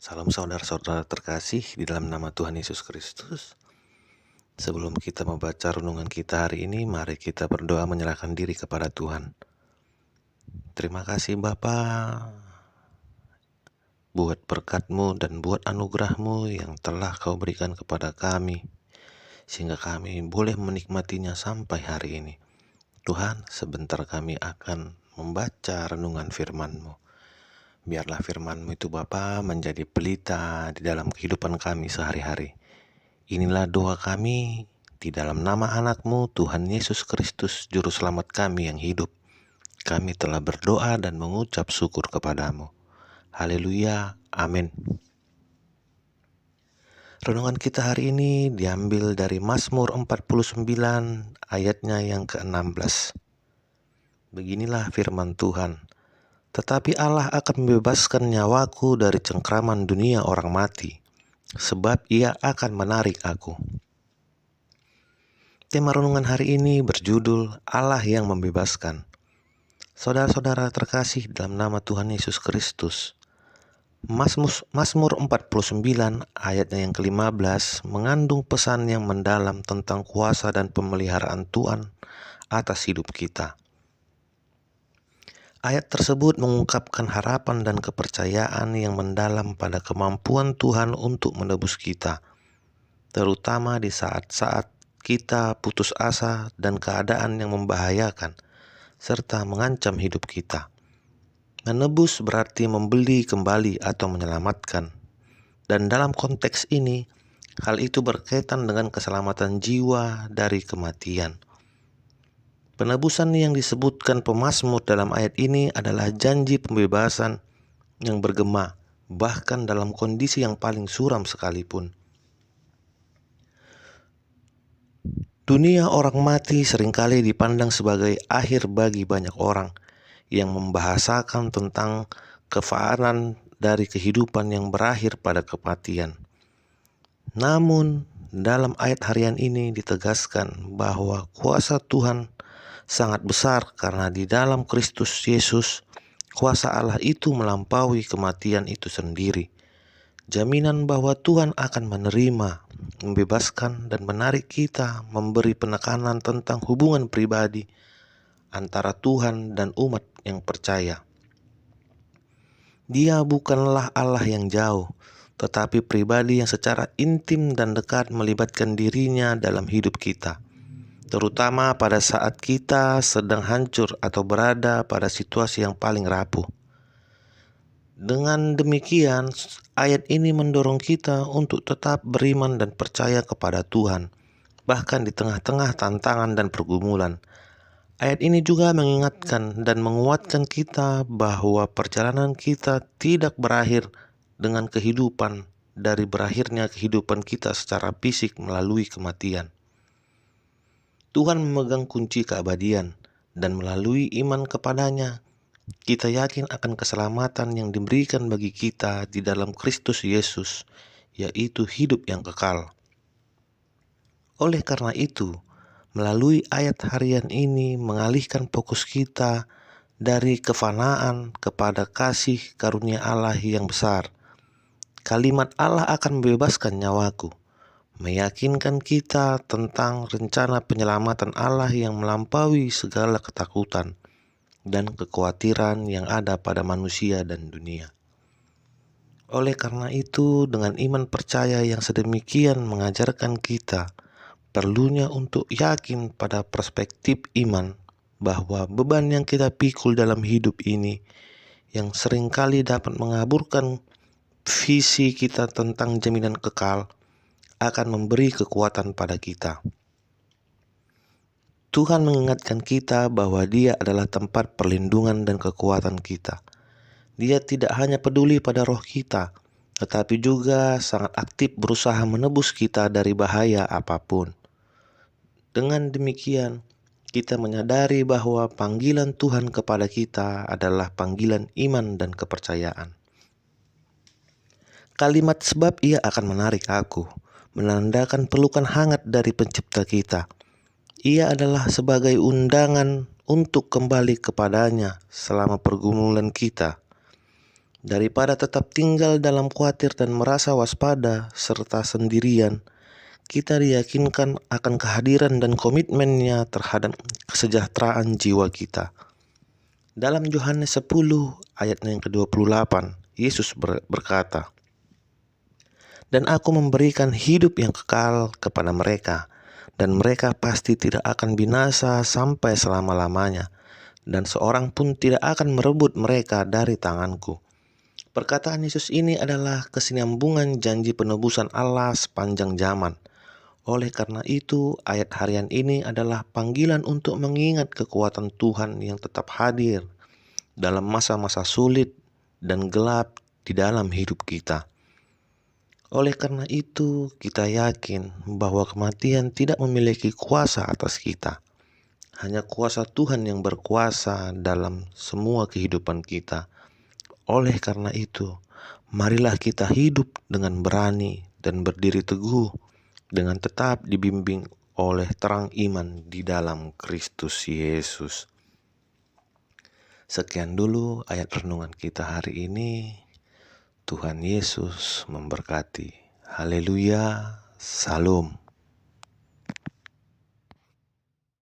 Salam saudara-saudara terkasih di dalam nama Tuhan Yesus Kristus. Sebelum kita membaca renungan kita hari ini, mari kita berdoa menyerahkan diri kepada Tuhan. Terima kasih Bapa buat berkat-Mu dan buat anugerah-Mu yang telah Kau berikan kepada kami, sehingga kami boleh menikmatinya sampai hari ini. Tuhan, sebentar kami akan membaca renungan firman-Mu. Biarlah firman-Mu itu Bapa menjadi pelita di dalam kehidupan kami sehari-hari. Inilah doa kami di dalam nama anak-Mu Tuhan Yesus Kristus Juru Selamat kami yang hidup. Kami telah berdoa dan mengucap syukur kepadamu. Haleluya, amin. Renungan kita hari ini diambil dari Mazmur 49 ayatnya yang ke-16. Beginilah firman Tuhan. Tetapi Allah akan membebaskan nyawaku dari cengkraman dunia orang mati, sebab Ia akan menarik aku. Tema renungan hari ini berjudul Allah yang membebaskan. Saudara-saudara terkasih dalam nama Tuhan Yesus Kristus, Mazmur 49 ayatnya yang ke-15 mengandung pesan yang mendalam tentang kuasa dan pemeliharaan Tuhan atas hidup kita. Ayat tersebut mengungkapkan harapan dan kepercayaan yang mendalam pada kemampuan Tuhan untuk menebus kita, terutama di saat-saat kita putus asa dan keadaan yang membahayakan serta mengancam hidup kita. Menebus berarti membeli kembali atau menyelamatkan. Dan dalam konteks ini, hal itu berkaitan dengan keselamatan jiwa dari kematian. Penebusan yang disebutkan pemazmur dalam ayat ini adalah janji pembebasan yang bergema, bahkan dalam kondisi yang paling suram sekalipun. Dunia orang mati seringkali dipandang sebagai akhir bagi banyak orang yang membahasakan tentang kefaanan dari kehidupan yang berakhir pada kematian. Namun, dalam ayat harian ini ditegaskan bahwa kuasa Tuhan sangat besar karena di dalam Kristus Yesus, kuasa Allah itu melampaui kematian itu sendiri. Jaminan bahwa Tuhan akan menerima, membebaskan, dan menarik kita memberi penekanan tentang hubungan pribadi antara Tuhan dan umat yang percaya. Dia bukanlah Allah yang jauh, tetapi pribadi yang secara intim dan dekat melibatkan dirinya dalam hidup kita, terutama pada saat kita sedang hancur atau berada pada situasi yang paling rapuh. Dengan demikian, ayat ini mendorong kita untuk tetap beriman dan percaya kepada Tuhan, bahkan di tengah-tengah tantangan dan pergumulan. Ayat ini juga mengingatkan dan menguatkan kita bahwa perjalanan kita tidak berakhir dengan kehidupan dari berakhirnya kehidupan kita secara fisik melalui kematian. Tuhan memegang kunci keabadian, dan melalui iman kepadanya, kita yakin akan keselamatan yang diberikan bagi kita di dalam Kristus Yesus, yaitu hidup yang kekal. Oleh karena itu, melalui ayat harian ini mengalihkan fokus kita dari kefanaan kepada kasih karunia Allah yang besar. Kalimat Allah akan membebaskan nyawaku meyakinkan kita tentang rencana penyelamatan Allah yang melampaui segala ketakutan dan kekhawatiran yang ada pada manusia dan dunia. Oleh karena itu, dengan iman percaya yang sedemikian mengajarkan kita perlunya untuk yakin pada perspektif iman bahwa beban yang kita pikul dalam hidup ini yang seringkali dapat mengaburkan visi kita tentang jaminan kekal akan memberi kekuatan pada kita. Tuhan mengingatkan kita bahwa Dia adalah tempat perlindungan dan kekuatan kita. Dia tidak hanya peduli pada roh kita, tetapi juga sangat aktif berusaha menebus kita dari bahaya apapun. Dengan demikian, kita menyadari bahwa panggilan Tuhan kepada kita adalah panggilan iman dan kepercayaan. Kalimat sebab Ia akan menarik aku menandakan pelukan hangat dari pencipta kita. Ia adalah sebagai undangan untuk kembali kepadanya selama pergumulan kita. Daripada tetap tinggal dalam khawatir dan merasa waspada serta sendirian, kita diyakinkan akan kehadiran dan komitmennya terhadap kesejahteraan jiwa kita. Dalam Yohanes 10 ayat yang ke-28, Yesus berkata, "Dan aku memberikan hidup yang kekal kepada mereka, dan mereka pasti tidak akan binasa sampai selama-lamanya, dan seorang pun tidak akan merebut mereka dari tanganku." Perkataan Yesus ini adalah kesinambungan janji penebusan Allah sepanjang zaman. Oleh karena itu, ayat harian ini adalah panggilan untuk mengingat kekuatan Tuhan yang tetap hadir dalam masa-masa sulit dan gelap di dalam hidup kita. Oleh karena itu, kita yakin bahwa kematian tidak memiliki kuasa atas kita. Hanya kuasa Tuhan yang berkuasa dalam semua kehidupan kita. Oleh karena itu, marilah kita hidup dengan berani dan berdiri teguh dengan tetap dibimbing oleh terang iman di dalam Kristus Yesus. Sekian dulu ayat renungan kita hari ini. Tuhan Yesus memberkati. Haleluya, Salam.